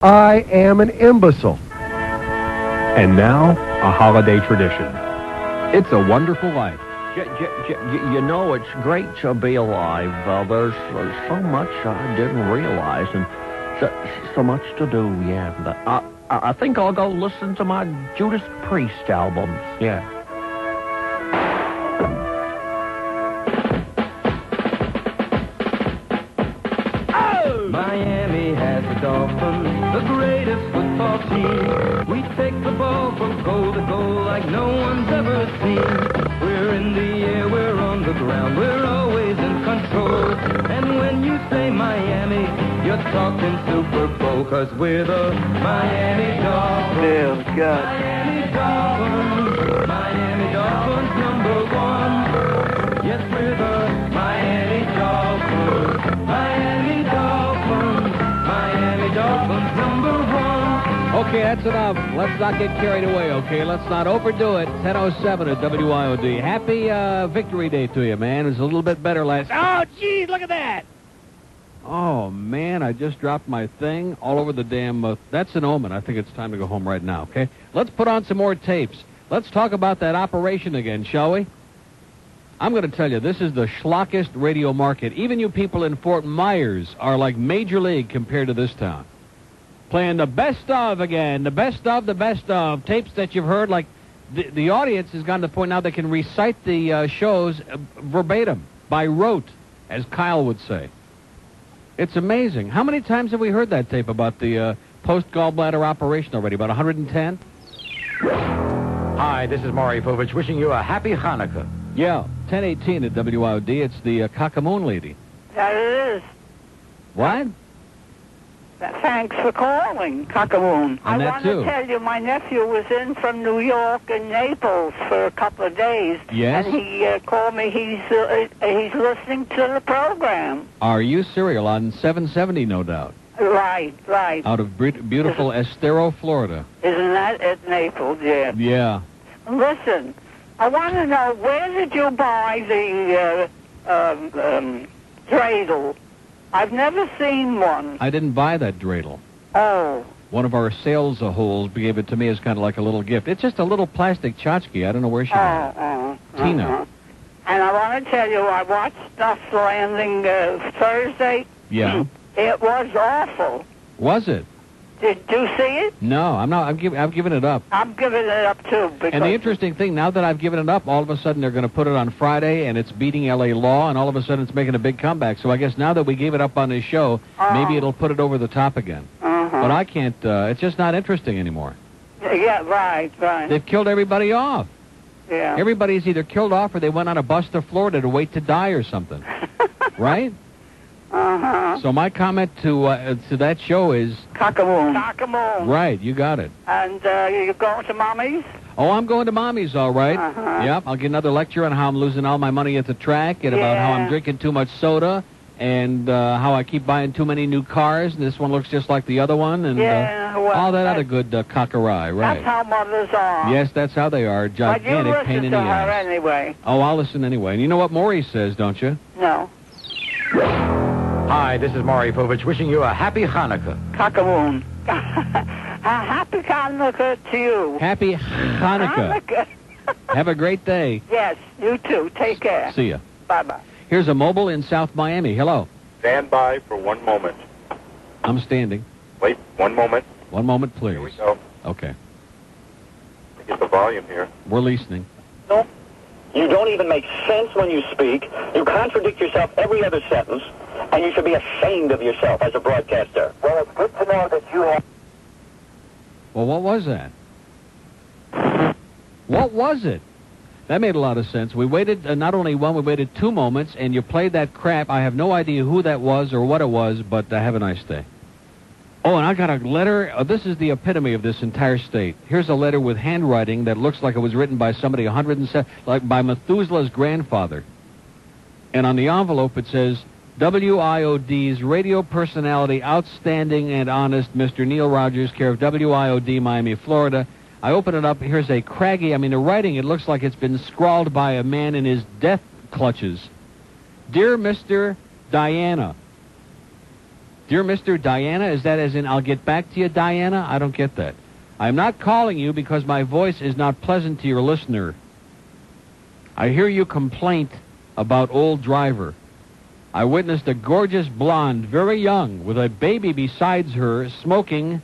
I am an imbecile. And now, a holiday tradition. It's a wonderful life. You know, it's great to be alive. There's so much I didn't realize, and so much to do, yeah. But I think I'll go listen to my Judas Priest albums, yeah. Oh! Miami has the Dolphins, the greatest football team. We take the ball from goal to goal like no one's ever seen. We're in the air, we're on the ground, we're always in control. And when you say Miami, you're talking Super Bowl, 'cause we're the Miami Dolphins. Damn, God. Miami Dolphins, Miami Dolphins #1. Yes, we're the Miami Dolphins, Miami Dolphins, Miami Dolphins #1. Okay, that's enough. Let's not get carried away, okay? Let's not overdo it. 10:07 at WIOD. Happy Victory Day to you, man. It was a little bit better last... Oh, geez, look at that! Oh, man, I just dropped my thing all over the damn... that's an omen. I think it's time to go home right now, okay? Let's put on some more tapes. Let's talk about that operation again, shall we? I'm going to tell you, this is the schlockest radio market. Even you people in Fort Myers are like Major League compared to this town. Playing the best of again, the best of tapes that you've heard. Like the audience has gotten to the point now they can recite the shows verbatim, by rote, as Kyle would say. It's amazing. How many times have we heard that tape about the post-gallbladder operation already? About 110? Hi, this is Maury Povich wishing you a happy Hanukkah. Yeah, 10:18 at WIOD. It's the Cockamoon lady. That it is. What? Thanks for calling, Cockamoon. I that want too. to tell you, my nephew was in from New York and Naples for a couple of days. Yes? And he called me. He's listening to the program. Are you serial on 770, no doubt? Right. Out of beautiful Estero, Florida. Isn't that at Naples? Yeah. Yeah. Listen, I want to know, where did you buy the dreidel? I've never seen one. I didn't buy that dreidel. Oh. One of our sales holes gave it to me as kind of like a little gift. It's just a little plastic tchotchke. I don't know where she got it. Tina. And I want to tell you, I watched Stuff's Landing Thursday. Yeah. It was awful. Was it? Did you see it? No, I'm not. I've given it up. I'm giving it up, too. Because And the interesting thing, now that I've given it up, all of a sudden they're going to put it on Friday, and it's beating L.A. Law, and all of a sudden it's making a big comeback. So I guess now that we gave it up on this show, maybe it'll put it over the top again. But I can't, it's just not interesting anymore. Yeah, right. They've killed everybody off. Yeah. Everybody's either killed off or they went on a bus to Florida to wait to die or something. Right? So my comment to that show is... Cockamoon. Right, you got it. And you're going to Mommy's? Oh, I'm going to Mommy's, all right. Yep, I'll get another lecture on how I'm losing all my money at the track and about how I'm drinking too much soda and how I keep buying too many new cars and this one looks just like the other one and all that other good cockery, right. That's how mothers are. Yes, that's how they are. Gigantic pain in the ass. But you listen to her anyway. Oh, I'll listen anyway. And you know what Maurice says, don't you? No. Hi, this is Maury Povich wishing you a happy Hanukkah. Cockamoon. Happy Hanukkah to you. Happy Hanukkah. Have a great day. Yes, you too. Take care. See ya. Bye-bye. Here's a mobile in South Miami. Hello. Stand by for 1 moment. I'm standing. Wait 1 moment. 1 moment, please. Here we go. Okay. Get the volume here. We're listening. No. You don't even make sense when you speak. You contradict yourself every other sentence, and you should be ashamed of yourself as a broadcaster. Well, it's good to know that you have... Well, what was that? What was it? That made a lot of sense. We waited not only one, we waited 2 moments, and you played that crap. I have no idea who that was or what it was, but have a nice day. Oh, and I got a letter. This is the epitome of this entire state. Here's a letter with handwriting that looks like it was written by somebody 107, like by Methuselah's grandfather. And on the envelope it says, WIOD's radio personality, outstanding and honest, Mr. Neil Rogers, care of WIOD, Miami, Florida. I open it up. Here's a craggy, the writing, it looks like it's been scrawled by a man in his death clutches. Dear Mr. Diana, Dear Mr. Diana, is that as in I'll get back to you, Diana? I don't get that. I'm not calling you because my voice is not pleasant to your listener. I hear you complaint about old driver. I witnessed a gorgeous blonde, very young, with a baby besides her, smoking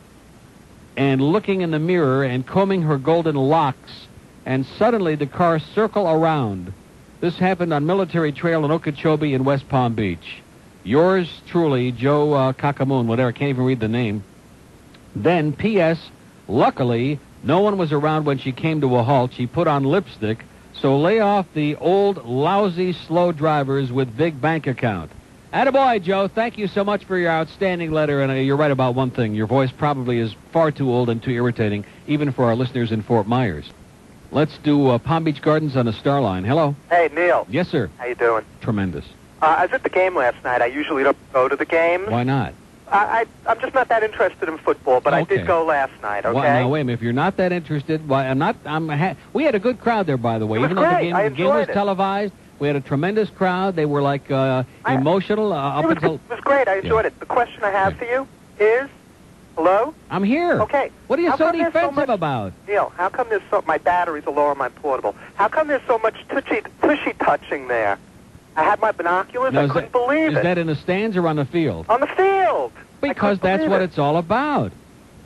and looking in the mirror and combing her golden locks, and suddenly the car circle around. This happened on Military Trail in Okeechobee in West Palm Beach. Yours truly, Joe Kakamoon, whatever, I can't even read the name. Then, P.S., luckily, no one was around when she came to a halt. She put on lipstick, so lay off the old, lousy, slow drivers with big bank account. Attaboy, Joe. Thank you so much for your outstanding letter, and you're right about one thing. Your voice probably is far too old and too irritating, even for our listeners in Fort Myers. Let's do Palm Beach Gardens on the Star Line. Hello. Hey, Neil. Yes, sir. How you doing? Tremendous. I was at the game last night. I usually don't go to the games. Why not? I'm just not that interested in football, but I did go last night, okay? Well, now, wait a minute. If you're not that interested, why, we had a good crowd there, by the way. It was Even though great. the game was televised, we had a tremendous crowd. They were, like, emotional up until... It was great. I enjoyed it. The question I have for you is... Hello? I'm here. Okay. What are you How so come there's defensive much, about? Neil, how come there's so... My batteries are low on my portable. How come there's so much tushy touching there? I had my binoculars. I couldn't believe it. Is that in the stands or on the field? On the field. Because that's what it's all about.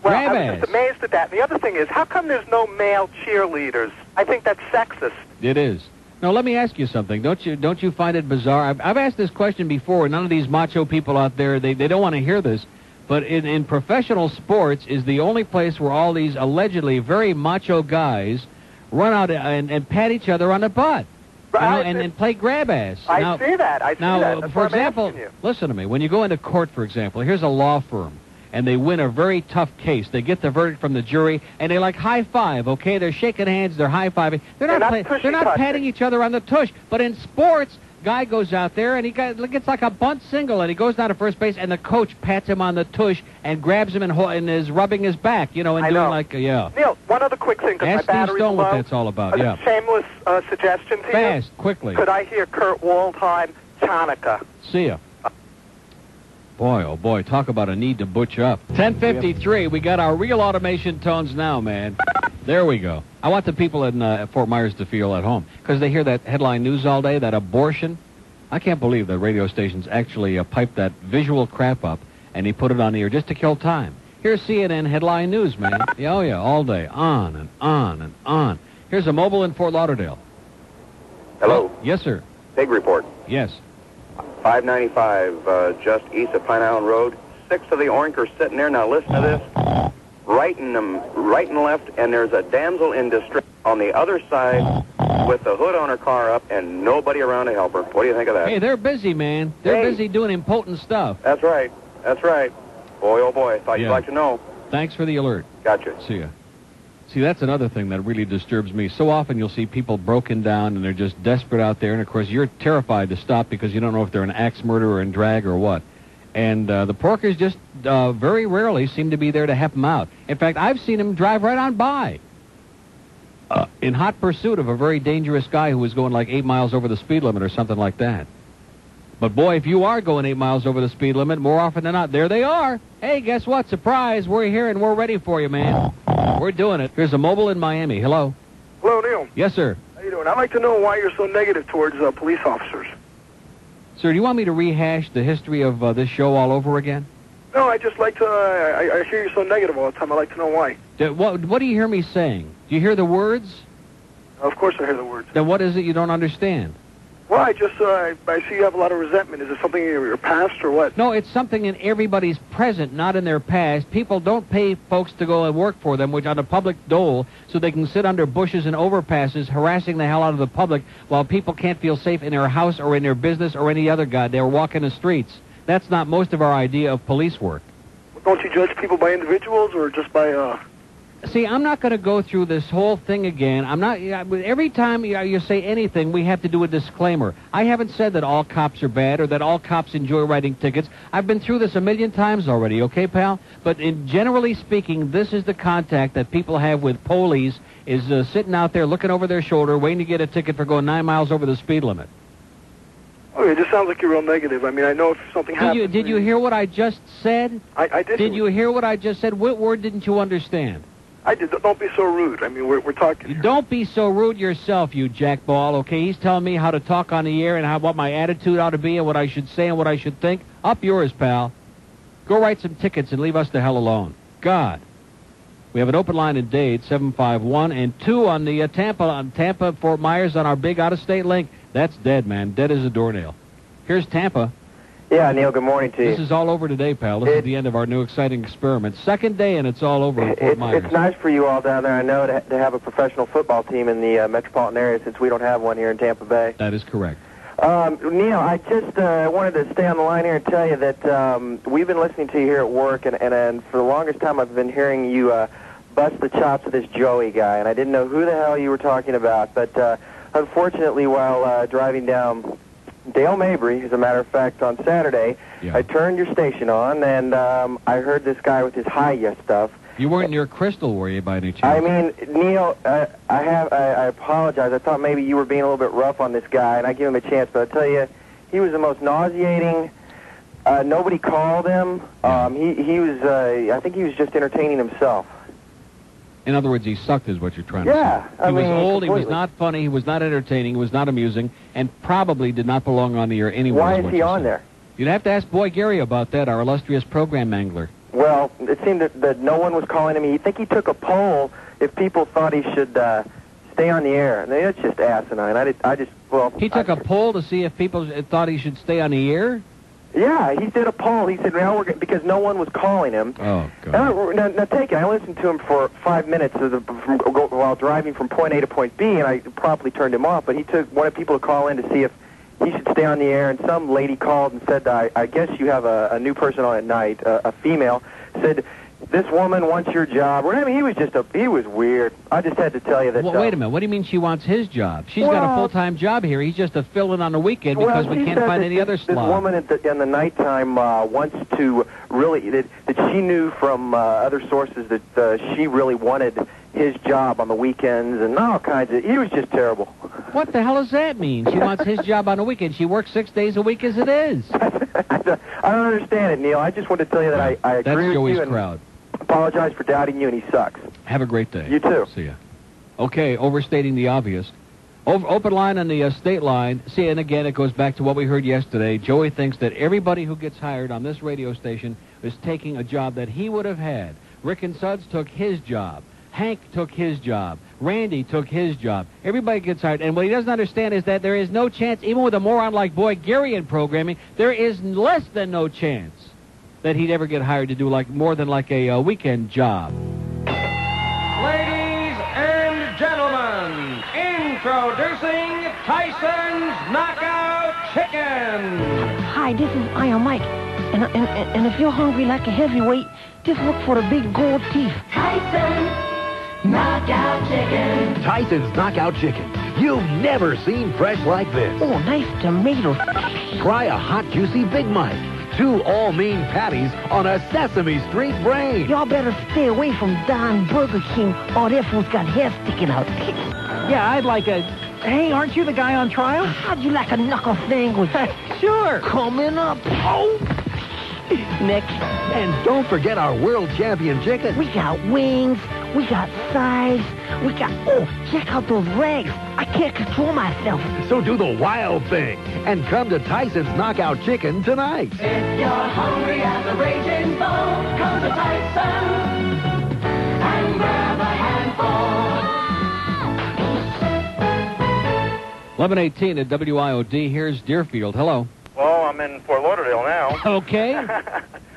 Well, Grab I was ass. just amazed at that. And the other thing is, how come there's no male cheerleaders? I think that's sexist. It is. Now, let me ask you something. Don't you find it bizarre? I've asked this question before, and none of these macho people out there, they don't want to hear this. But in professional sports is the only place where all these allegedly very macho guys run out and pat each other on the butt. And play grab ass. I see that. I see that. That's for what I'm example, asking you. listen to me. When you go into court, for example, here's a law firm, and they win a very tough case. They get the verdict from the jury, and they like high five. Okay, they're shaking hands, they're high fiving. They're not patting each other on the tush. But in sports, guy goes out there and he gets like a bunt single, and he goes down to first base, and the coach pats him on the tush and grabs him and is rubbing his back, and doing like Neil, one other quick thing, because my Ask battery's Steve Stone low. what that's all about. A shameless suggestion to you. Fast, quickly. Could I hear Kurt Waldheim, Tonica? See ya. Boy, oh boy, talk about a need to butch up. 10:53, we got our real automation tones now, man. There we go. I want the people in Fort Myers to feel at home, because they hear that headline news all day, that abortion. I can't believe that radio stations actually pipe that visual crap up, and he put it on the air just to kill time. Here's CNN headline news, man. Oh, yeah, all day, on and on and on. Here's a mobile in Fort Lauderdale. Hello. Yes, sir. Pig report. Yes. 595 just east of Pine Island Road. 6 of the oinkers sitting there. Now listen to this. Right and left, and there's a damsel in distress on the other side with the hood on her car up and nobody around to help her. What do you think of that? Hey, they're busy, man. They're busy doing impotent stuff. That's right. That's right. Boy, oh boy, thought you'd like to know. Thanks for the alert. Gotcha. See ya. See, that's another thing that really disturbs me. So often you'll see people broken down and they're just desperate out there, and of course you're terrified to stop because you don't know if they're an axe murderer in drag or what. And the porkers just very rarely seem to be there to help them out. In fact, I've seen them drive right on by in hot pursuit of a very dangerous guy who was going like 8 miles over the speed limit or something like that. But boy, if you are going 8 miles over the speed limit, more often than not, there they are. Hey, guess what? Surprise, we're here and we're ready for you, man. We're doing it. Here's a mobile in Miami. Hello. Hello, Neil. Yes, sir. How you doing? I'd like to know why you're so negative towards police officers. Sir, do you want me to rehash the history of this show all over again? No, I just like to, I hear you so negative all the time. I'd like to know why. What do you hear me saying? Do you hear the words? Of course I hear the words. Then what is it you don't understand? Well, I just, I see you have a lot of resentment. Is it something in your past or what? No, it's something in everybody's present, not in their past. People don't pay folks to go and work for them, which on a public dole, so they can sit under bushes and overpasses harassing the hell out of the public while people can't feel safe in their house or in their business or any other goddamn walking the streets. That's not most of our idea of police work. Don't you judge people by individuals or just by, See, I'm not going to go through this whole thing again. I'm not. Every time you say anything, we have to do a disclaimer. I haven't said that all cops are bad or that all cops enjoy writing tickets. I've been through this a million times already, okay, pal? But generally speaking, this is the contact that people have with police, is sitting out there looking over their shoulder, waiting to get a ticket for going 9 miles over the speed limit. Oh, Joey, it just sounds like you're real negative. I mean, I know if something happens... Did you hear what I just said? I did. Did you hear what I just said? What word didn't you understand? I did. Don't be so rude. I mean, we're talking here. Don't be so rude yourself, you jackball, okay? He's telling me how to talk on the air and what my attitude ought to be and what I should say and what I should think. Up yours, pal. Go write some tickets and leave us the hell alone. God. We have an open line in Dade, 751, and 2 on the Tampa, Fort Myers on our big out-of-state link. That's dead, man. Dead as a doornail. Here's Tampa. Yeah, Neil, good morning to you. This is all over today, pal. This is the end of our new exciting experiment. Second day, and it's all over in Fort Myers. It's nice for you all down there, I know, to have a professional football team in the metropolitan area since we don't have one here in Tampa Bay. That is correct. Neil, I just wanted to stay on the line here and tell you that we've been listening to you here at work, and for the longest time I've been hearing you bust the chops of this Joey guy, and I didn't know who the hell you were talking about, but unfortunately while driving down Dale Mabry, as a matter of fact, on Saturday, I turned your station on, and I heard this guy with his hi-ya stuff. You weren't near Crystal, were you, by any chance? I mean, Neil, I apologize. I thought maybe you were being a little bit rough on this guy, and I give him a chance, but I tell you, he was the most nauseating. Nobody called him. He was, I think he was just entertaining himself. In other words, he sucked is what you're trying to say. Yeah. He was old, completely. he was not funny, he was not entertaining, he was not amusing, and probably did not belong on the air anywhere. Why is he on there? You'd have to ask Boy Gary about that, our illustrious program angler. Well, it seemed that no one was calling him. I think he took a poll if people thought he should stay on the air. And that's just asinine. He took a poll to see if people thought he should stay on the air? Yeah, he did a poll. He said, "Now because no one was calling him." Oh, God. Now take it. I listened to him for 5 minutes while driving from point A to point B, and I promptly turned him off. But he wanted people to call in to see if he should stay on the air, and some lady called and said, I guess you have a new person on at night, a female, said, this woman wants your job. I mean, he was weird. I just had to tell you that. Well, wait a minute. What do you mean she wants his job? She's got a full-time job here. He's just a fill-in on the weekend because we can't find any other slot. This woman in the nighttime wants to really, that she knew from other sources that she really wanted his job on the weekends and all kinds of, he was just terrible. What the hell does that mean? She wants his job on the weekend. She works 6 days a week as it is. I don't understand it, Neil. I just wanted to tell you that I agree with you. That's Joey's crowd. Apologize for doubting you, and he sucks. Have a great day. You too. See ya. Okay, overstating the obvious. Open line on the state line. See, and again, it goes back to what we heard yesterday. Joey thinks that everybody who gets hired on this radio station is taking a job that he would have had. Rick and Suds took his job. Hank took his job. Randy took his job. Everybody gets hired. And what he doesn't understand is that there is no chance, even with a moron like Boy Gary in programming, there is less than no chance that he'd ever get hired to do more than a weekend job. Ladies and gentlemen, introducing Tyson's Knockout Chicken. Hi, this is Iron Mike. And if you're hungry like a heavyweight, just look for the big gold teeth. Tyson's Knockout Chicken. Tyson's Knockout Chicken. You've never seen fresh like this. Oh, nice tomatoes. Try a hot, juicy Big Mike. 2 all-mean patties on a Sesame Street brain. Y'all better stay away from Don Burger King. All their food's got hair sticking out. Yeah, I'd like a... Hey, aren't you the guy on trial? How'd you like a knuckle sandwich? Sure. Coming up. Oh. Next. And don't forget our world champion chicken. We got wings. We got sides. We got... Oh, check out those legs. I can't control myself. So do the wild thing and come to Tyson's Knockout Chicken tonight. If you're hungry as a raging bull, come to Tyson and grab a handful. 11:18 at WIOD. Here's Deerfield. Hello. Well, I'm in Fort Lauderdale now. Okay.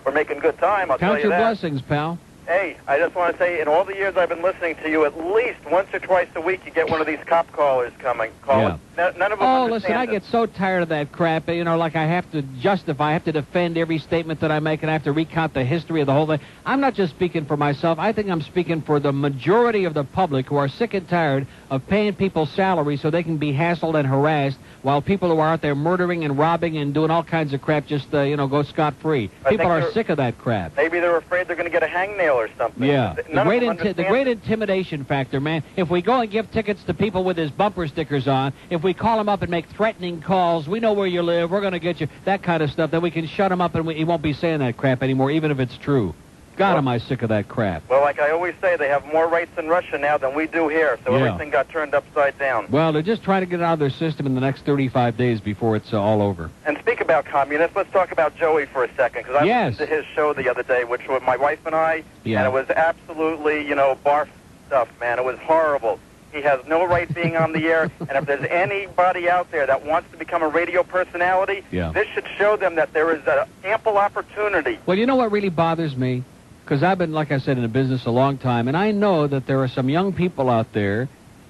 We're making good time, I'll tell Count you your that. blessings, pal. Hey, I just want to say, in all the years I've been listening to you, at least once or twice a week you get one of these cop callers calling. Yeah. None of them Oh, listen, I understand get so tired of that crap. You know, like I have to justify, I have to defend every statement that I make, and I have to recount the history of the whole thing. I'm not just speaking for myself. I think I'm speaking for the majority of the public who are sick and tired of paying people salaries so they can be hassled and harassed while people who are out there murdering and robbing and doing all kinds of crap just, go scot-free. People are sick of that crap. Maybe they're afraid they're going to get a hangnail or something. Yeah. The great intimidation factor, man. If we go and give tickets to people with his bumper stickers on, if we we call him up and make threatening calls. We know where you live. We're going to get you. That kind of stuff. Then we can shut him up and he won't be saying that crap anymore, even if it's true. God, am I sick of that crap. Well, like I always say, they have more rights in Russia now than we do here, so everything got turned upside down. Well, they're just trying to get it out of their system in the next 35 days before it's all over. And speak about communists, let's talk about Joey for a second, because I listened to his show the other day, which was my wife and I, and it was absolutely, barf stuff, man. It was horrible. He has no right being on the air, and if there's anybody out there that wants to become a radio personality, this should show them that there is an ample opportunity. Well, you know what really bothers me? Because I've been, like I said, in the business a long time, and I know that there are some young people out there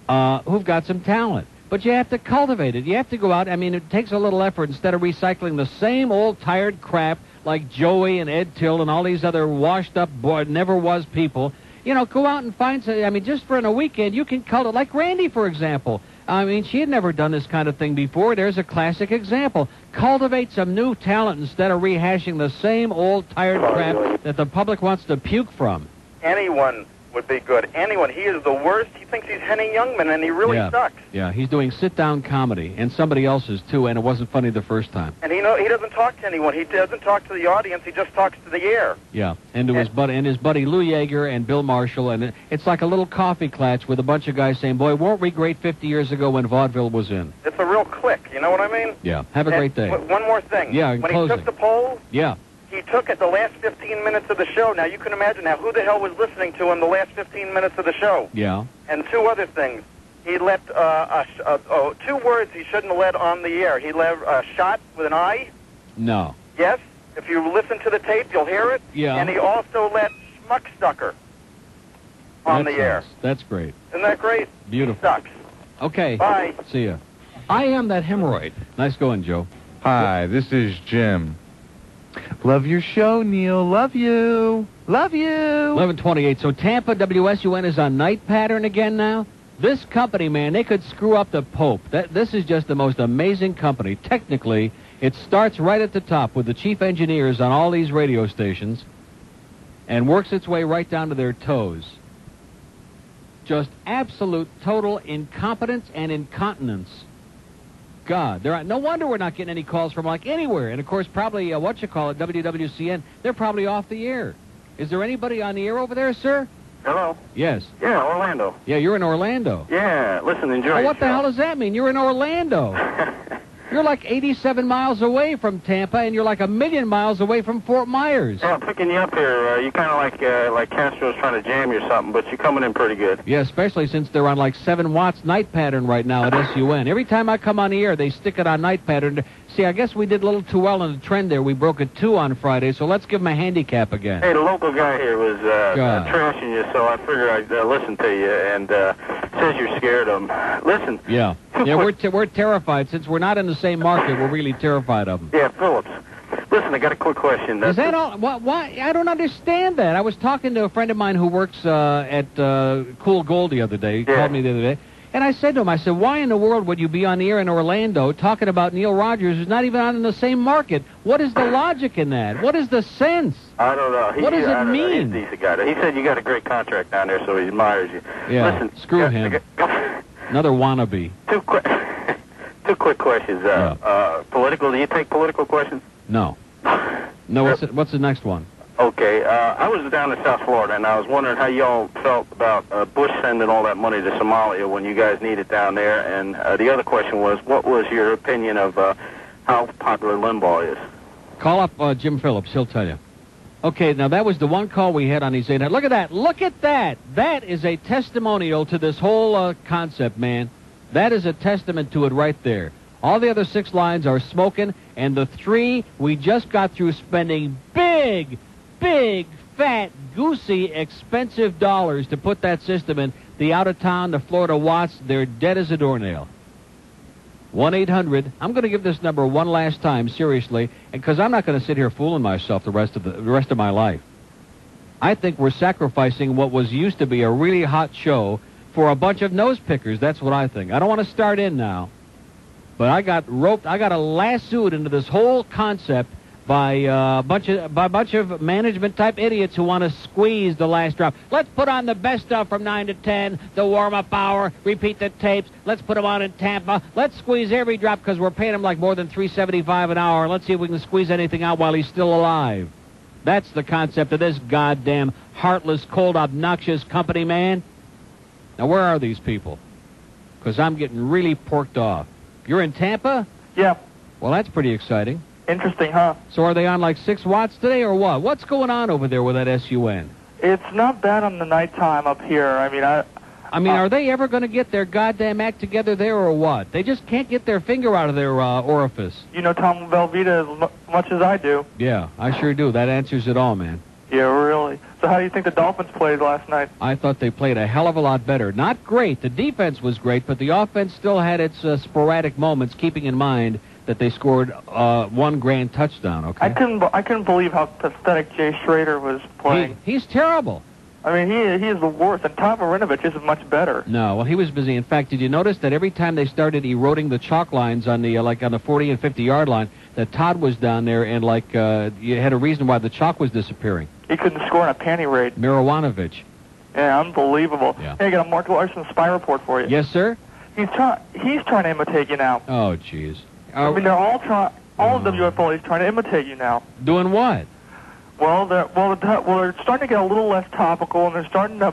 who've got some talent. But you have to cultivate it. You have to go out. I mean, it takes a little effort instead of recycling the same old tired crap like Joey and Ed Till and all these other washed-up, never-was people. Go out and find some. I mean, just for a weekend, you can cultivate. Like Randy, for example. I mean, she had never done this kind of thing before. There's a classic example. Cultivate some new talent instead of rehashing the same old tired crap that the public wants to puke from. Anyone would be good. Anyone. He is the worst. He thinks he's Henning Youngman, and he really sucks. Yeah, he's doing sit-down comedy, and somebody else's, too, and it wasn't funny the first time. And he doesn't talk to anyone. He doesn't talk to the audience. He just talks to the air. Yeah, and to his buddy Lou Yeager and Bill Marshall, and it's like a little coffee klatch with a bunch of guys saying, boy, weren't we great 50 years ago when vaudeville was in? It's a real click, you know what I mean? Yeah, have a great day. One more thing. Yeah, when closing. he took the poll, he took it the last 15 minutes of the show. Now, you can imagine now who the hell was listening to him the last 15 minutes of the show. Yeah. And two other things. He let 2 words he shouldn't have let on the air. He let shot with an I. No. Yes. If you listen to the tape, you'll hear it. Yeah. And he also let schmuckstucker on the air. That's great. Isn't that great? Beautiful. Sucks. Okay. Bye. See ya. I am that hemorrhoid. Nice going, Joe. Hi, this is Jim. Love your show, Neil. Love you. Love you. 11:28. So Tampa WSUN is on night pattern again now? This company, man, they could screw up the Pope. This is just the most amazing company. Technically, it starts right at the top with the chief engineers on all these radio stations and works its way right down to their toes. Just absolute, total incompetence and incontinence. God, no wonder we're not getting any calls from like anywhere. And of course, probably WWCN, they're probably off the air. Is there anybody on the air over there, sir? Hello? Yes. Yeah, Orlando. Yeah, you're in Orlando. Yeah, listen, enjoy. Oh, what the hell does that mean? You're in Orlando. You're like 87 miles away from Tampa, and you're like 1,000,000 miles away from Fort Myers. Yeah, I'm picking you up here. You kind of like Castro's trying to jam you or something, but you're coming in pretty good. Yeah, especially since they're on like 7 watts night pattern right now at SUN. Every time I come on the air, they stick it on night pattern. See, I guess we did a little too well in the trend there. We broke a 2 on Friday, so let's give them a handicap again. Hey, the local guy here was trashing you, so I figured I'd listen to you, and says you're scared of him. Listen. Yeah. Yeah, we're terrified. Since we're not in the same market, we're really terrified of them. Yeah, Phillips. Listen, I got a quick question. Is that all? Why? I don't understand that. I was talking to a friend of mine who works at Cool Gold the other day. He called me the other day. And I said to him, I said, why in the world would you be on the air in Orlando talking about Neil Rogers who's not even on in the same market? What is the logic in that? What is the sense? I don't know. What does it mean? He's a decent guy. He said you got a great contract down there, so he admires you. Yeah, listen, screw him. Another wannabe. Two quick questions. Political, do you take political questions? No. No, what's the next one? Okay, I was down in South Florida, and I was wondering how y'all felt about Bush sending all that money to Somalia when you guys need it down there. And the other question was, what was your opinion of how popular Limbaugh is? Call up Jim Phillips. He'll tell you. Okay, now that was the one call we had on these 800. Look at that. Look at that. That is a testimonial to this whole concept, man. That is a testament to it right there. All the other 6 lines are smoking, and the 3 we just got through spending big, fat, goosey, expensive dollars to put that system in. The out-of-town, the Florida Watts, they're dead as a doornail. 1-800. I'm going to give this number one last time, seriously, because I'm not going to sit here fooling myself the rest of my life. I think we're sacrificing what was used to be a really hot show for a bunch of nose pickers. That's what I think. I don't want to start in now, but I got roped. I got lassoed into this whole concept by a bunch of management-type idiots who want to squeeze the last drop. Let's put on the best stuff from 9 to 10, the warm-up hour, repeat the tapes. Let's put them on in Tampa. Let's squeeze every drop because we're paying him like more than $3.75 an hour. Let's see if we can squeeze anything out while he's still alive. That's the concept of this goddamn heartless, cold, obnoxious company, man. Now, where are these people? Because I'm getting really porked off. You're in Tampa? Yeah. Well, that's pretty exciting. Interesting, huh? So are they on like 6 watts today or what? What's going on over there with that SUN? It's not bad on the nighttime up here. I mean, are they ever going to get their goddamn act together there or what? They just can't get their finger out of their orifice. You know Tom Velveeta as much as I do. Yeah, I sure do. That answers it all, man. Yeah, really. So how do you think the Dolphins played last night? I thought they played a hell of a lot better. Not great. The defense was great, but the offense still had its sporadic moments, keeping in mind that they scored one grand touchdown, okay? I couldn't believe how pathetic Jay Schrader was playing. He's terrible. I mean, he is the worst, and Tom Marinovich isn't much better. No, well, he was busy. In fact, did you notice that every time they started eroding the chalk lines on the like on the 40 and 50-yard line, that Todd was down there and like you had a reason why the chalk was disappearing. He couldn't score on a panty raid. Marinovich. Yeah, unbelievable. Yeah. Hey, I got a Mark Larson spy report for you. Yes, sir. He's trying to imitate you now. Oh, jeez. I mean, they're all of WFLA is trying to imitate you now. Doing what? Well, they're starting to get a little less topical, and they're starting to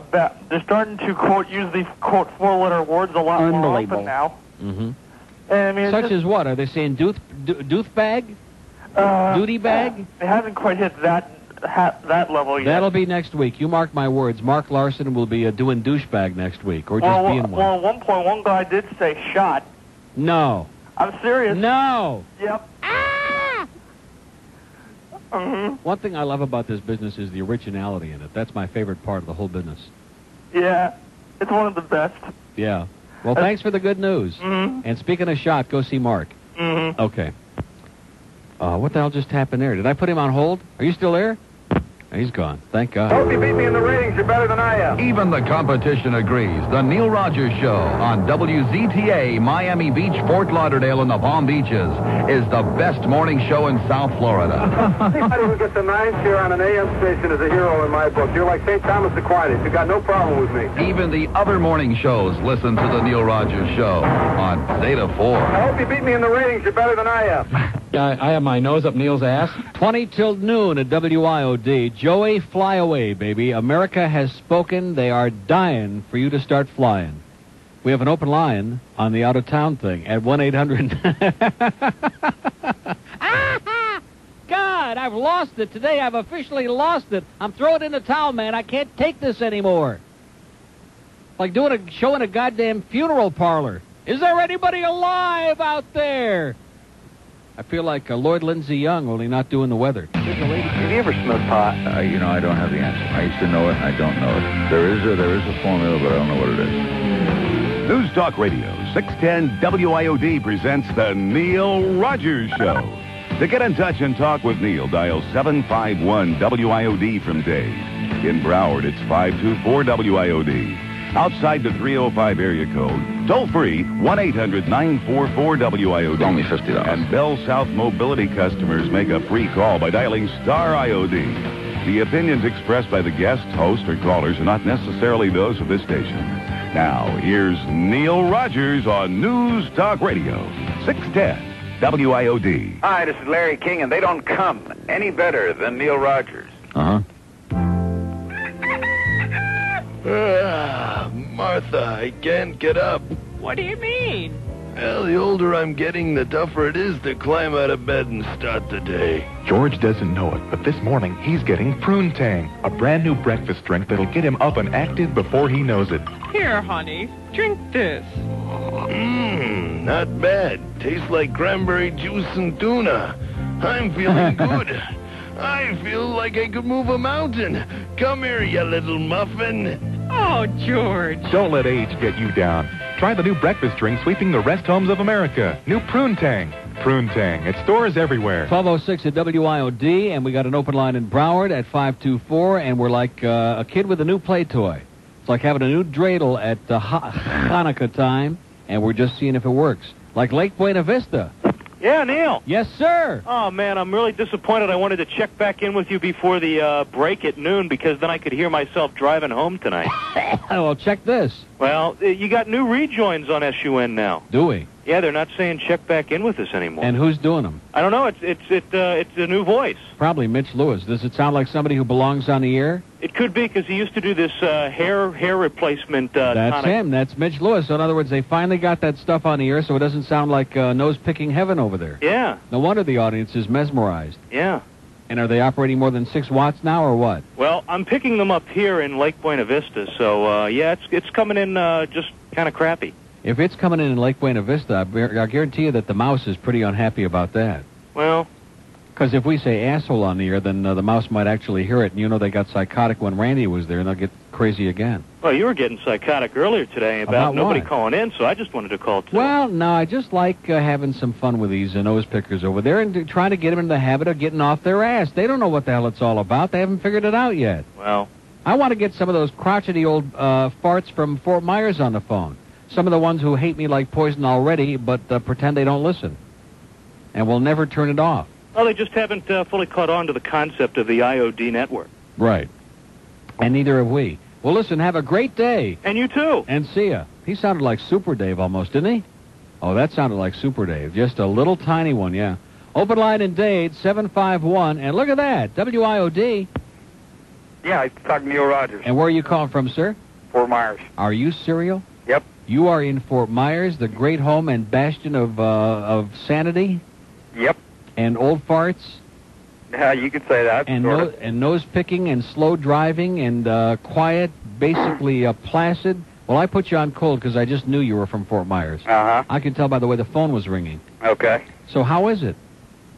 quote use these quote 4-letter words a lot more often now. Mm-hmm. And, I mean, such as what? Are they saying dooth bag? Duty bag? They haven't quite hit that level yet. That'll be next week. You mark my words. Mark Larson will be doing douchebag next week, or just being one. Well, at one point, one guy did say shot. No. I'm serious. No. Yep. Mm-hmm. One thing I love about this business is the originality in it. That's my favorite part of the whole business. Yeah, it's one of the best. Yeah. Well, thanks for the good news. Mm-hmm. And speaking of shot, go see Mark. Mm-hmm. Okay. What the hell just happened there? Did I put him on hold? Are you still there? He's gone. Thank God. Hope you beat me in the ratings. You're better than I am. Even the competition agrees. The Neil Rogers Show on WZTA, Miami Beach, Fort Lauderdale, and the Palm Beaches is the best morning show in South Florida. Anybody who gets a 9 share on an AM station is a hero in my book. You're like St. Thomas Aquinas. You got no problem with me. Even the other morning shows listen to the Neil Rogers Show on Zeta 4. I hope you beat me in the ratings. You're better than I am. I have my nose up Neil's ass. 20 till noon at WIOD. Joey, fly away, baby. America has spoken. They are dying for you to start flying. We have an open line on the out-of-town thing at 1-800. God, I've lost it today. I've officially lost it. I'm throwing in the towel, man. I can't take this anymore. Like doing a show in a goddamn funeral parlor. Is there anybody alive out there? I feel like Lloyd Lindsay Young, only not doing the weather. Have you ever smoked pot? I don't have the answer. I used to know it, and I don't know it. There is a formula, but I don't know what it is. News Talk Radio, 610 WIOD presents the Neil Rogers Show. To get in touch and talk with Neil, dial 751-WIOD from Dave. In Broward, it's 524-WIOD. Outside the 305 area code, toll-free, 1-800-944-WIOD. Only $50. And Bell South Mobility customers make a free call by dialing star IOD. The opinions expressed by the guests, host, or callers are not necessarily those of this station. Now, here's Neil Rogers on News Talk Radio, 610 WIOD. Hi, this is Larry King, and they don't come any better than Neil Rogers. Uh-huh. Martha, I can't get up. What do you mean? Well, the older I'm getting, the tougher it is to climb out of bed and start the day. George doesn't know it, but this morning he's getting Prune Tang, a brand new breakfast drink that'll get him up and active before he knows it. Here, honey, drink this. Not bad. Tastes like cranberry juice and tuna. I'm feeling good. I feel like I could move a mountain. Come here, you little muffin. Oh, George. Don't let age get you down. Try the new breakfast drink sweeping the rest homes of America. New Prune Tang. Prune Tang. At stores everywhere. 1206 at WIOD, and we got an open line in Broward at 524, and we're like a kid with a new play toy. It's like having a new dreidel at Hanukkah time, and we're just seeing if it works. Like Lake Buena Vista. Yeah, Neil. Yes, sir. Oh, man, I'm really disappointed. I wanted to check back in with you before the break at noon because then I could hear myself driving home tonight. Well, check this. Well, you got new rejoins on SUN now. Do we? Yeah, they're not saying check back in with us anymore. And who's doing them? I don't know. It's a new voice. Probably Mitch Lewis. Does it sound like somebody who belongs on the air? It could be because he used to do this hair replacement. That's tonic. him. That's Mitch Lewis. So in other words, they finally got that stuff on the air so it doesn't sound like nose-picking heaven over there. Yeah. No wonder the audience is mesmerized. Yeah. And are they operating more than 6 watts now or what? Well, I'm picking them up here in Lake Buena Vista, so yeah, it's coming in just kind of crappy. If it's coming in Lake Buena Vista, I guarantee you that the mouse is pretty unhappy about that. Well, because if we say asshole on the air, then the mouse might actually hear it, and you know they got psychotic when Randy was there, and they'll get crazy again. Well, you were getting psychotic earlier today about nobody what? calling in, so I just wanted to call too. Well, no, I just like having some fun with these nose pickers over there and trying to get them in the habit of getting off their ass. They don't know what the hell it's all about. They haven't figured it out yet. Well, I want to get some of those crotchety old farts from Fort Myers on the phone. Some of the ones who hate me like poison already, but pretend they don't listen. And will never turn it off. Well, they just haven't fully caught on to the concept of the IOD network. Right. And neither have we. Well, listen, have a great day. And you too. And see ya. He sounded like Super Dave almost, didn't he? Oh, that sounded like Super Dave. Just a little tiny one, yeah. Open line in Dade, 751. And look at that, WIOD. Yeah, I talked to Neil Rogers. And where are you calling from, sir? Fort Myers. Are you serial? Yep. You are in Fort Myers, the great home and bastion of sanity? Yep. And old farts? Yeah, you could say that. And, and nose-picking and slow driving and quiet, basically placid. Well, I put you on cold because I just knew you were from Fort Myers. Uh-huh. I could tell by the way the phone was ringing. Okay. So how is it?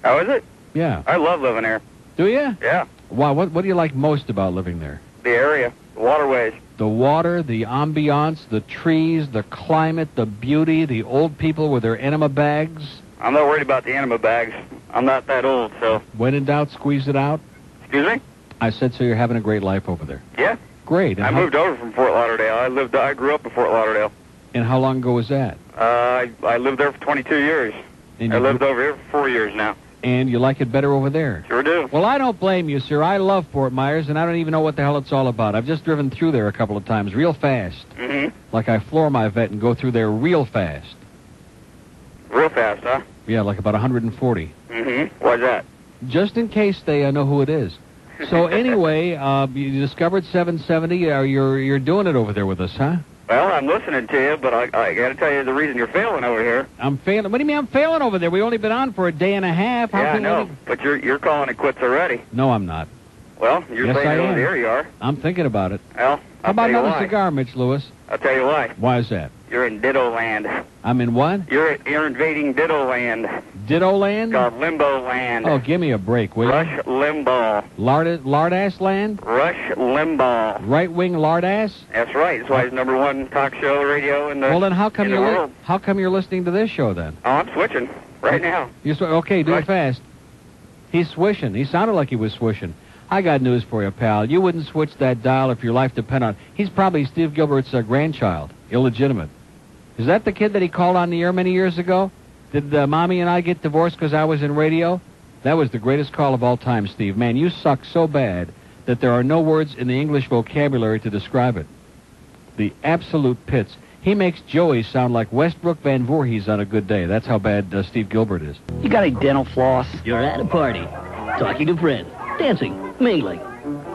How is it? Yeah. I love living here. Do you? Yeah. Wow, what do you like most about living there? The area, the waterways. The water, the ambiance, the trees, the climate, the beauty, the old people with their enema bags. I'm not worried about the enema bags. I'm not that old, so... When in doubt, squeeze it out? Excuse me? I said, so you're having a great life over there. Yeah. Great. And I moved over from Fort Lauderdale. I grew up in Fort Lauderdale. And how long ago was that? I lived there for 22 years. And I lived over here for 4 years now. And you like it better over there? Sure do. Well, I don't blame you, sir. I love Fort Myers, and I don't even know what the hell it's all about. I've just driven through there a couple of times real fast. Mm-hmm. Like I floor my vet and go through there real fast. Real fast, huh? Yeah, like about 140. Mm-hmm. Why's that? Just in case they know who it is. So anyway, you discovered 770. You're doing it over there with us, huh? Well, I'm listening to you, but I got to tell you the reason you're failing over here. I'm failing? What do you mean I'm failing over there? We've only been on for a day and a half. Yeah, I know, but you're calling it quits already. No, I'm not. Well, you're yes, saying I it over am. there you are. I'm thinking about it. Well, how about another why. cigar, Mitch Lewis? I'll tell you why. Why is that? You're in Ditto Land. I'm in what? You're invading Ditto Land. Ditto Land? Called Limbo Land. Oh, give me a break, will you? Rush Limbaugh. Lard-ass land? Rush Limbaugh. Right-wing lard-ass? That's right. That's why he's _1 talk show radio in the Well, then how come world. How come you're listening to this show, then? Oh, I'm switching right now. Okay, do it fast. He's swishing. He sounded like he was swishing. I got news for you, pal. You wouldn't switch that dial if your life depended on it. He's probably Steve Gilbert's grandchild, illegitimate. Is that the kid that he called on the air many years ago? Did Mommy and I get divorced because I was in radio? That was the greatest call of all time, Steve. Man, you suck so bad that there are no words in the English vocabulary to describe it. The absolute pits. He makes Joey sound like Westbrook Van Voorhees on a good day. That's how bad Steve Gilbert is. You got any dental floss? You're at a party, talking to friends, dancing, mingling,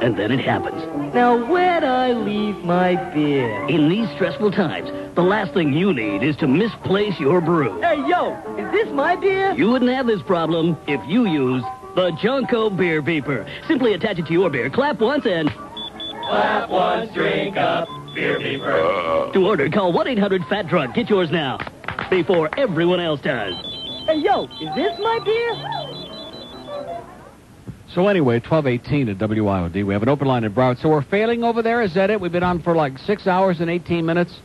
and then it happens. Now, where'd I leave my beer? In these stressful times, the last thing you need is to misplace your brew. Hey, yo, is this my beer? You wouldn't have this problem if you used the Junko Beer Beeper. Simply attach it to your beer, clap once, and... Clap once, drink up, Beer Beeper. To order, call 1-800-FAT-DRUNK. Get yours now, before everyone else does. Hey, yo, is this my beer? So anyway, 1218 at WIOD. We have an open line in Broward. So we're failing over there? Is that it? We've been on for like 6 hours and 18 minutes.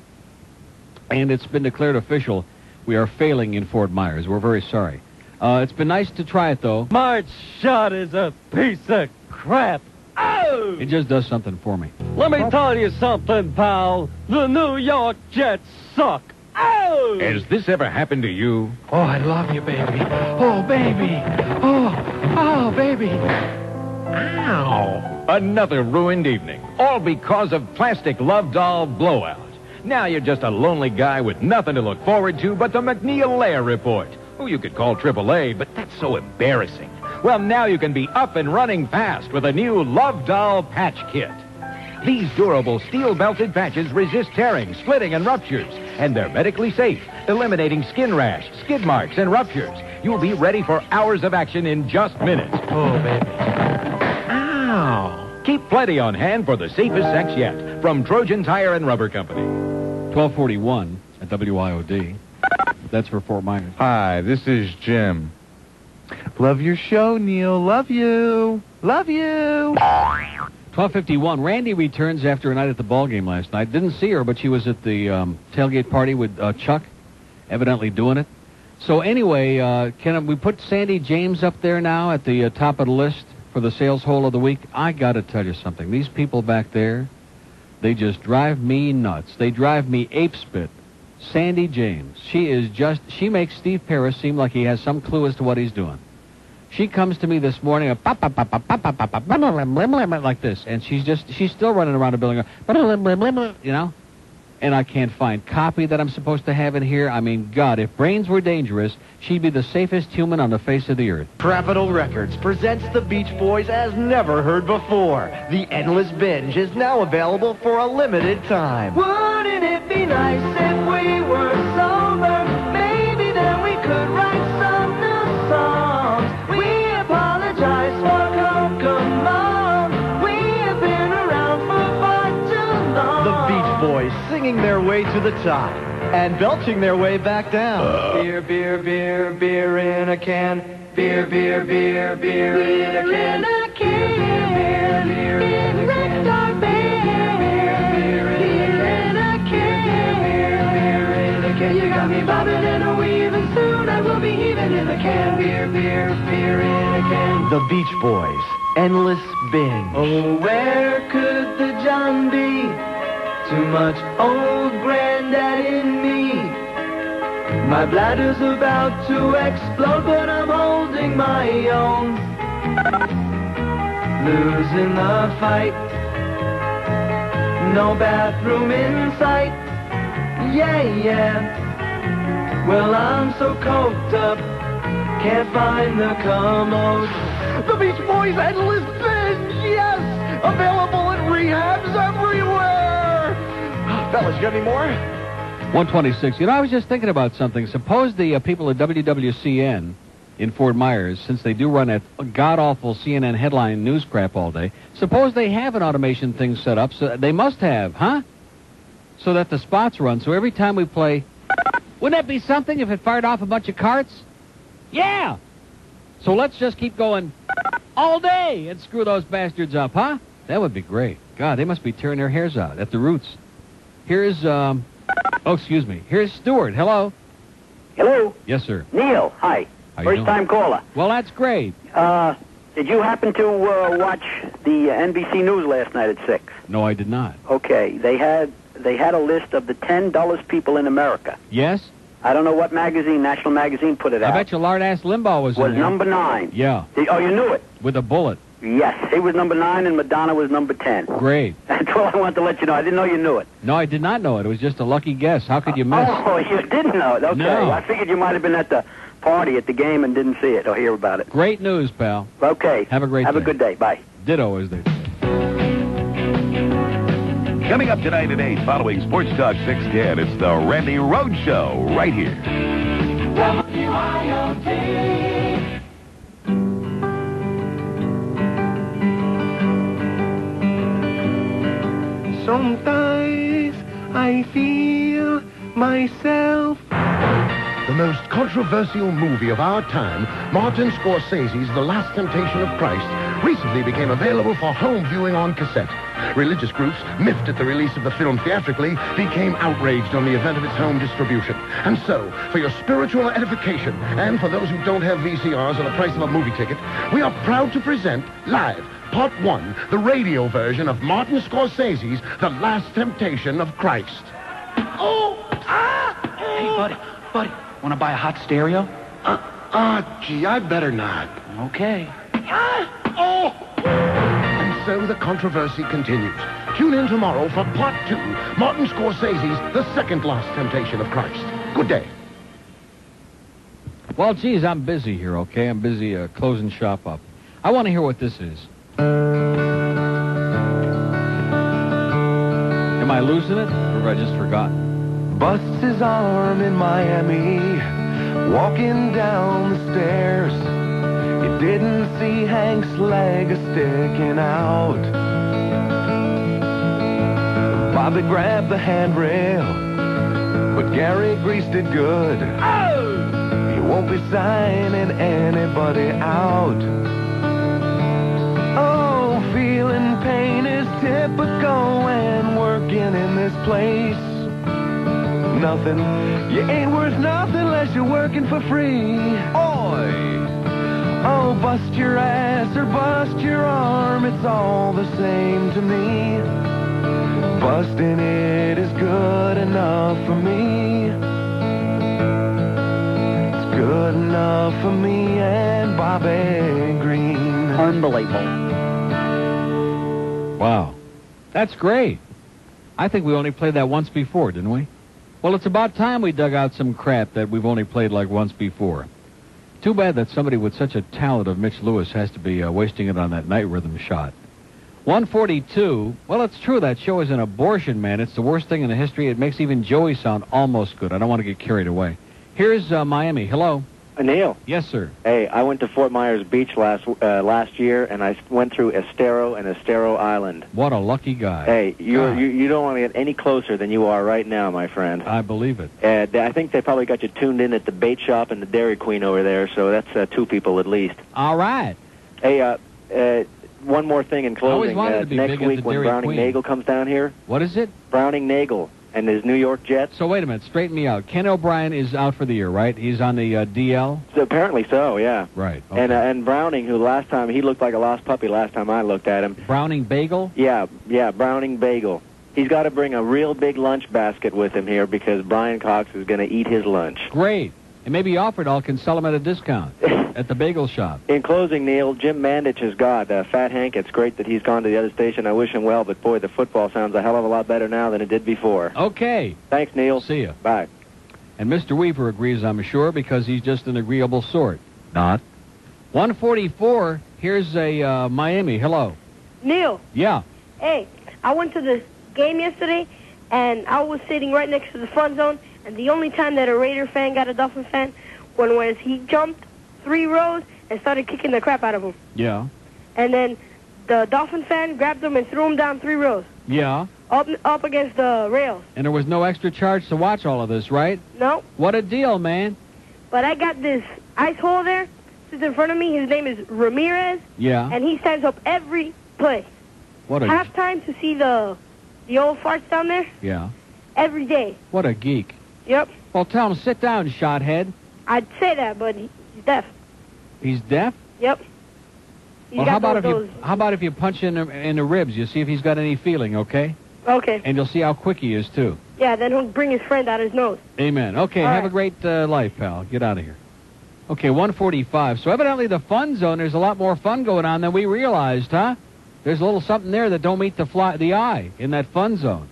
And it's been declared official. We are failing in Fort Myers. We're very sorry. It's been nice to try it, though. My shot is a piece of crap. Oh! It just does something for me. Let me tell you something, pal. The New York Jets suck. Oh! Has this ever happened to you? Oh, I love you, baby. Oh, baby. Oh, baby. Ow! Another ruined evening. All because of plastic love doll blowout. Now you're just a lonely guy with nothing to look forward to but the McNeil Lair Report. Who you could call AAA, but that's so embarrassing. Well, now you can be up and running fast with a new Love Doll Patch Kit. These durable steel-belted patches resist tearing, splitting, and ruptures, and they're medically safe, eliminating skin rash, skid marks, and ruptures. You'll be ready for hours of action in just minutes. Oh, baby. Ow! Keep plenty on hand for the safest sex yet from Trojan Tire and Rubber Company. 1241 at WIOD. That's for Fort Myers. Hi, this is Jim. Love your show, Neil. Love you. Love you. 12:51. Randy returns after a night at the ball game last night. Didn't see her, but she was at the tailgate party with Chuck, evidently doing it. So anyway, can we put Sandy James up there now at the top of the list for the sales hole of the week? I got to tell you something. These people back there, they just drive me nuts. They drive me ape-spit. Sandy James. She makes Steve Paris seem like he has some clue as to what he's doing. She comes to me this morning, like this, and she's still running around the building, you know? And I can't find copy that I'm supposed to have in here. I mean, God, if brains were dangerous, she'd be the safest human on the face of the earth. Capitol Records presents the Beach Boys as never heard before. The Endless Binge is now available for a limited time. Wouldn't it be nice if we were sober? Maybe then we could write some new songs. We apologize for Kokomo. We have been around for far too long. The Beach Boys singing their way to the top and belching their way back down. Beer, beer, beer, beer in a can. Beer, beer, beer, beer in a can. Beer, beer, beer in a can. Beer, beer, beer in a can. Beer, beer in a can. You got me bobbing and a weaving. Soon I will be heaving in the can. Beer, beer, beer in a can. The Beach Boys, Endless Binge. Oh, where could the John be? Too much old granddad in me. My bladder's about to explode, but I'm holding my own. Losing the fight. No bathroom in sight. Yeah, yeah. Well, I'm so coked up, can't find the commode. The Beach Boys Endless Binge, yes! Available in rehabs everywhere! Fellas, you got any more? 126. You know, I was just thinking about something. Suppose the people at WWCN in Fort Myers, since they do run that god-awful CNN headline news crap all day, suppose they have an automation thing set up, so they must have, huh? So that the spots run, so every time we play, wouldn't that be something if it fired off a bunch of carts? Yeah! So let's just keep going all day and screw those bastards up, huh? That would be great. God, they must be tearing their hairs out at the roots. Here's, oh, excuse me. Here's Stuart. Hello. Hello? Yes, sir. Neil, hi. First time caller. Well, that's great. Did you happen to watch the NBC News last night at 6? No, I did not. Okay. They had a list of the 10 dullest people in America. Yes? I don't know what magazine, National Magazine, put it out. I bet you Lard-Ass Limbaugh was in there. number 9. Yeah. Oh, you knew it? With a bullet. Yes. He was number 9 and Madonna was number 10. Great. That's all I wanted to let you know. I didn't know you knew it. No, I did not know it. It was just a lucky guess. How could you miss? Oh, you didn't know it. Okay. No. I figured you might have been at the party at the game and didn't see it or hear about it. Great news, pal. Okay. Have a great day. Have a good day. Bye. Ditto, as they say. Coming up tonight at 8, following Sports Talk 610, it's the Randy Road Show right here. WIOD. Sometimes I feel myself. The most controversial movie of our time, Martin Scorsese's The Last Temptation of Christ, recently became available for home viewing on cassette. Religious groups, miffed at the release of the film theatrically, became outraged on the event of its home distribution. And so, for your spiritual edification, and for those who don't have VCRs or the price of a movie ticket, we are proud to present, live, Part 1, the radio version of Martin Scorsese's The Last Temptation of Christ. Oh! Ah! Hey, buddy, want to buy a hot stereo? Gee, I better not. Okay. And so the controversy continues. Tune in tomorrow for Part 2, Martin Scorsese's The Second Last Temptation of Christ. Good day. Well, geez, I'm busy here, okay? I'm busy closing shop up. I want to hear what this is. Am I losing it, or have I just forgotten? Busts his arm in Miami, walking down the stairs. You didn't see Hank's leg sticking out. Bobby grabbed the handrail, but Gary greased it good. He won't be signing anybody out. Oh, feeling pain is typical when working in this place. Nothing, you ain't worth nothing unless you're working for free. Oi! Oh, bust your ass or bust your arm, it's all the same to me. Busting it is good enough for me. It's good enough for me and Bobby Green. Unbelievable. Wow. That's great. I think we only played that once before, didn't we? Well, it's about time we dug out some crap that we've only played like once before. Too bad that somebody with such a talent of Mitch Lewis has to be wasting it on that night rhythm shot. 142. Well, it's true. That show is an abortion, man. It's the worst thing in the history. It makes even Joey sound almost good. I don't want to get carried away. Here's Miami. Hello. Neil. Yes, sir. Hey, I went to Fort Myers Beach last year, and I went through Estero and Estero Island. What a lucky guy. Hey, you don't want to get any closer than you are right now, my friend. I believe it. I think they probably got you tuned in at the bait shop and the Dairy Queen over there, so that's 2 people at least. All right. Hey, one more thing in closing. Next week when Browning Nagel comes down here. What is it? Browning Nagel and his New York Jets. So wait a minute, straighten me out. Ken O'Brien is out for the year, right? He's on the DL? So apparently so, yeah. Right. Okay. And Browning, who last time, he looked like a lost puppy last time I looked at him. Browning Bagel? Yeah, Browning Bagel. He's got to bring a real big lunch basket with him here because Brian Cox is going to eat his lunch. Great. And maybe offered all can sell him at a discount at the bagel shop. In closing, Neil, Jim Mandich is God. Fat Hank, it's great that he's gone to the other station. I wish him well, but boy, the football sounds a hell of a lot better now than it did before. Okay. Thanks, Neil. See ya. Bye. And Mr. Weaver agrees, I'm sure, because he's just an agreeable sort. Not. 144, here's a Miami. Hello. Neil. Yeah. Hey, I went to the game yesterday, and I was sitting right next to the front zone, and the only time that a Raider fan got a Dolphin fan was he jumped 3 rows and started kicking the crap out of him. Yeah. And then the Dolphin fan grabbed him and threw him down 3 rows. Yeah. Up against the rails. And there was no extra charge to watch all of this, right? No. What a deal, man. But I got this ice hole there, sits in front of me. His name is Ramirez. Yeah. And he stands up every play. What a... Halftime to see the old farts down there. Yeah. Every day. What a geek. Yep. Well, tell him, sit down, shothead. I'd say that, but he's deaf. He's deaf? Yep. Well, how about if you punch in the ribs? You see if he's got any feeling, okay? Okay. And you'll see how quick he is, too. Yeah, then he'll bring his friend out his nose. Amen. Okay, have a great life, pal. Get out of here. Okay, 145. So evidently the fun zone, there's a lot more fun going on than we realized, huh? There's a little something there that don't meet the eye in that fun zone.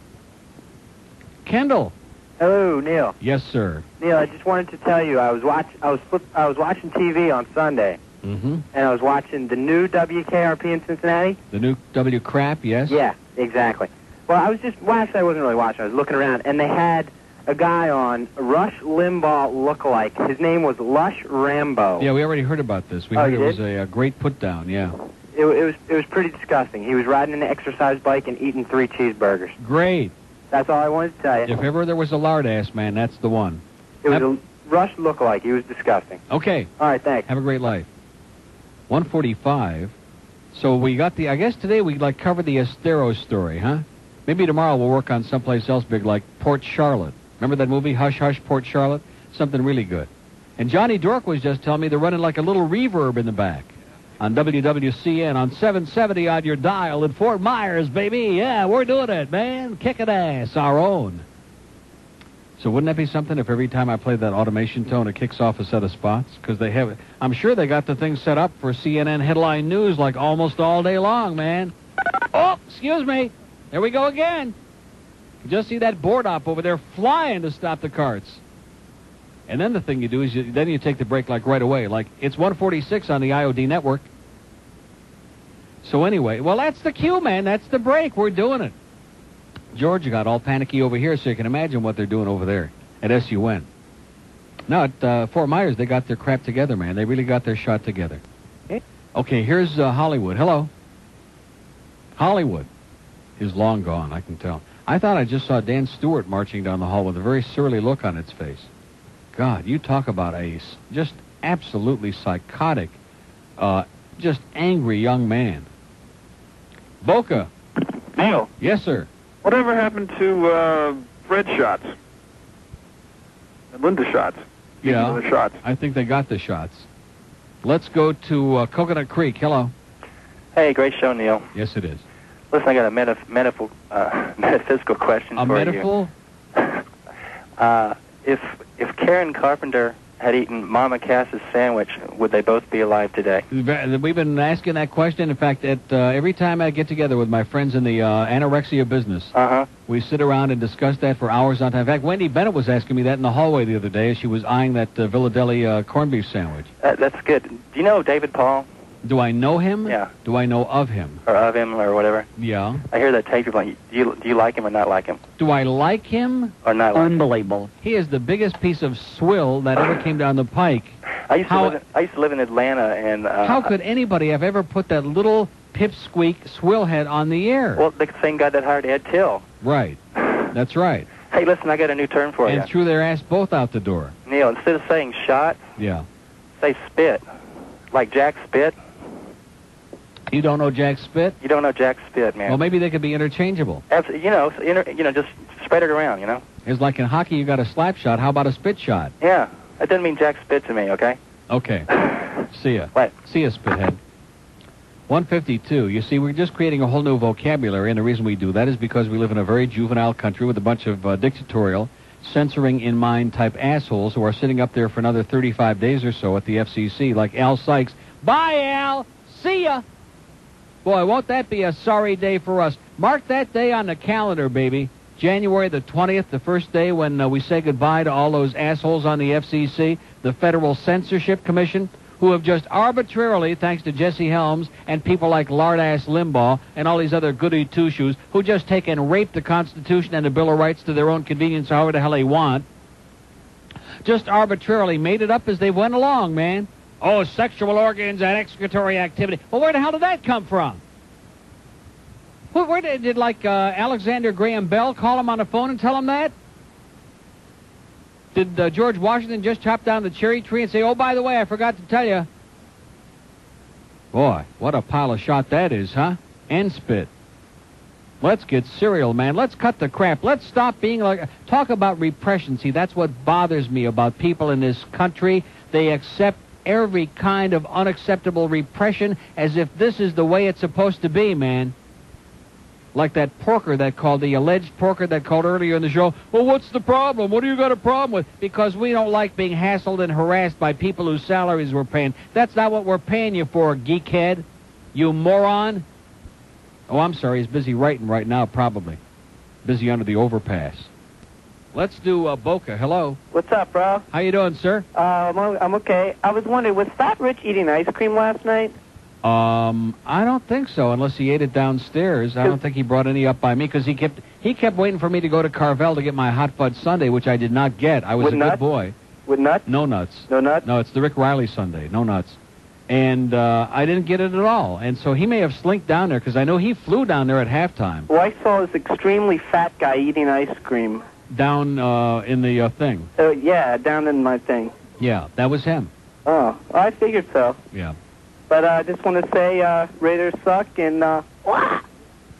Kendall. Hello, Neil. Yes, sir. Neil, I just wanted to tell you I was watching TV on Sunday, and I was watching the new WKRP in Cincinnati. The new W crap, yes. Yeah, exactly. Well, actually, I wasn't really watching. I was looking around, and they had a guy on, Rush Limbaugh lookalike. His name was Lush Rambo. Yeah, we already heard about this. We heard it was a great put down. Yeah. It was pretty disgusting. He was riding an exercise bike and eating 3 cheeseburgers. Great. That's all I wanted to tell you. If ever there was a lard ass man, that's the one. It was a Rush lookalike. He was disgusting. Okay. All right, thanks. Have a great life. 145. So we got I guess today we covered the Estero story, huh? Maybe tomorrow we'll work on someplace else big like Port Charlotte. Remember that movie, Hush Hush, Port Charlotte? Something really good. And Johnny Dork was just telling me they're running like a little reverb in the back. On WWCN on 770 on your dial in Fort Myers, baby. Yeah, we're doing it, man. Kicking ass, our own. So wouldn't that be something if every time I play that automation tone, it kicks off a set of spots? Because they have it. I'm sure they got the thing set up for CNN headline news like almost all day long, man. Oh, excuse me. There we go again. You just see that board op over there flying to stop the carts. And then the thing you do is then you take the break like right away. Like it's 1:46 on the IOD network. So anyway, well, that's the cue, man. That's the break. We're doing it. Georgia got all panicky over here, so you can imagine what they're doing over there at SUN. No, at Fort Myers, they got their crap together, man. They really got their shot together. Okay, here's Hollywood. Hello. Hollywood is long gone, I can tell. I thought I just saw Dan Stewart marching down the hall with a very surly look on its face. God, you talk about a just absolutely psychotic, just angry young man. Boca. Neil. Yes, sir. Whatever happened to Fred shots? And Linda shots? Yeah, the shots. I think they got the shots. Let's go to Coconut Creek. Hello. Hey, great show, Neil. Yes, it is. Listen, I got a metaphysical question for you. If Karen Carpenter had eaten Mama Cass's sandwich, would they both be alive today? We've been asking that question. In fact, every time I get together with my friends in the anorexia business, we sit around and discuss that for hours on time. In fact, Wendy Bennett was asking me that in the hallway the other day as she was eyeing that Villa Deli corned beef sandwich. That's good. Do you know David Paul? Do I know him? Yeah. Do I know of him? Or of him, or whatever? Yeah. I hear that tape. Do you like him or not like him? Do I like him? Or not like Unbelievable. He is the biggest piece of swill that ever came down the pike. I used to live in Atlanta, and... how could anybody have ever put that little pipsqueak swill head on the air? Well, the same guy that hired Ed Till. Right. That's right. Hey, listen, I got a new term for you. And threw their ass both out the door. Neil, instead of saying shot, say spit. Like Jack Spit. You don't know Jack Spit? You don't know Jack Spit, man. Well, maybe they could be interchangeable. Just spread it around, you know? It's like in hockey, you got a slap shot. How about a spit shot? Yeah. That doesn't mean Jack Spit to me, okay? Okay. See ya. What? See ya, Spithead. 152. You see, we're just creating a whole new vocabulary, and the reason we do that is because we live in a very juvenile country with a bunch of dictatorial, censoring-in-mind type assholes who are sitting up there for another 35 days or so at the FCC, like Al Sykes. Bye, Al! See ya! Boy, won't that be a sorry day for us. Mark that day on the calendar, baby. January the 20th, the first day when we say goodbye to all those assholes on the FCC, the Federal Censorship Commission, who have just arbitrarily, thanks to Jesse Helms and people like Lard-Ass Limbaugh and all these other goody two-shoes, who just take and rape the Constitution and the Bill of Rights to their own convenience however the hell they want, just arbitrarily made it up as they went along, man. Oh, sexual organs and excretory activity. Well, where the hell did that come from? Where did Alexander Graham Bell call him on the phone and tell him that? Did George Washington just chop down the cherry tree and say, oh, by the way, I forgot to tell you? Boy, what a pile of shot that is, huh? And spit. Let's get serial, man. Let's cut the crap. Let's stop being like... Talk about repression. See, that's what bothers me about people in this country. They accept every kind of unacceptable repression as if this is the way it's supposed to be, man. Like that porker that called, the alleged porker that called earlier in the show. Well, what's the problem? What do you got a problem with? Because we don't like being hassled and harassed by people whose salaries we're paying. That's not what we're paying you for, geekhead. You moron. Oh, I'm sorry. He's busy writing right now, probably. Busy under the overpass. Let's do Boca. Hello. What's up, bro? How you doing, sir? I'm okay. I was wondering, was Fat Rich eating ice cream last night? I don't think so, unless he ate it downstairs. I don't think he brought any up by me, because he kept waiting for me to go to Carvel to get my hot fudge sundae, which I did not get. I was a good boy. With nuts? No nuts. No nuts? No, it's the Rick Riley sundae. No nuts. And I didn't get it at all. And so he may have slinked down there, because I know he flew down there at halftime. Well, I saw this extremely fat guy eating ice cream. Down in the thing. Yeah, down in my thing. Yeah, that was him. Oh, I figured so. Yeah. But I just want to say Raiders suck, and...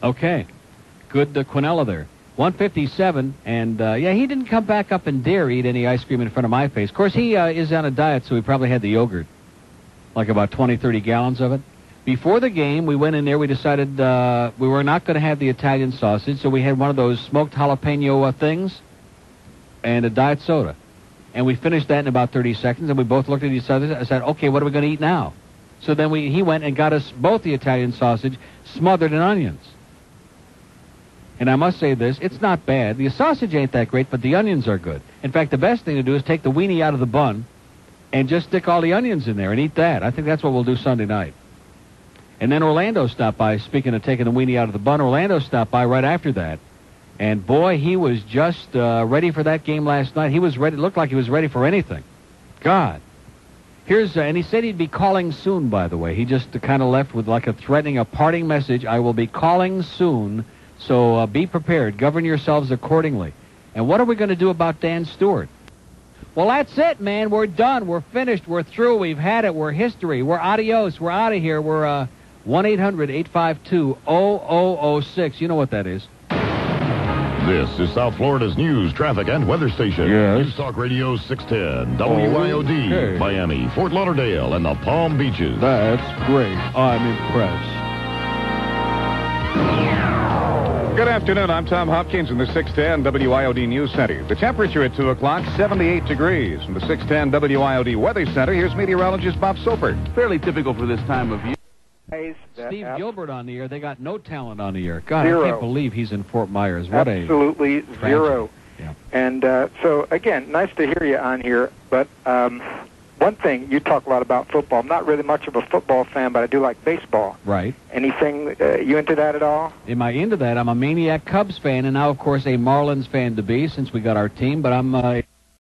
Okay. Good quinella there. 157, and yeah, he didn't come back up and dare eat any ice cream in front of my face. Of course, he is on a diet, so he probably had the yogurt. Like about 20, 30 gallons of it. Before the game, we went in there, we decided we were not going to have the Italian sausage, so we had one of those smoked jalapeno things. and a diet soda. And we finished that in about 30 seconds, and we both looked at each other and said, okay, what are we going to eat now? So then he went and got us both the Italian sausage smothered in onions. And I must say this, it's not bad. The sausage ain't that great, but the onions are good. In fact, the best thing to do is take the weenie out of the bun and just stick all the onions in there and eat that. I think that's what we'll do Sunday night. And then Orlando stopped by. Speaking of taking the weenie out of the bun, Orlando stopped by right after that. And, boy, he was just ready for that game last night. He was ready. Looked like he was ready for anything. God. And he said he'd be calling soon, by the way. He just kind of left with like a parting message. I will be calling soon. So be prepared. Govern yourselves accordingly. And what are we going to do about Dan Stewart? Well, that's it, man. We're done. We're finished. We're through. We've had it. We're history. We're adios. We're out of here. We're 1-800-852-0006. You know what that is. This is South Florida's news, traffic, and weather station. Yes. News Talk Radio 610, WIOD, Okay. Miami, Fort Lauderdale, and the Palm Beaches. That's great. I'm impressed. Good afternoon. I'm Tom Hopkins in the 610 WIOD News Center. The temperature at 2 o'clock, 78 degrees. From the 610 WIOD Weather Center, here's meteorologist Bob Soper. Fairly typical for this time of year. Steve Gilbert on the air. They got no talent on the air. God, Zero. I can't believe he's in Fort Myers. Absolutely zero. Yeah. And so, again, nice to hear you on here. But one thing, you talk a lot about football. I'm not really much of a football fan, but I do like baseball. Right. Anything, you into that at all? Am I into that? I'm a maniac Cubs fan, and now, of course, a Marlins fan to be since we got our team. But I'm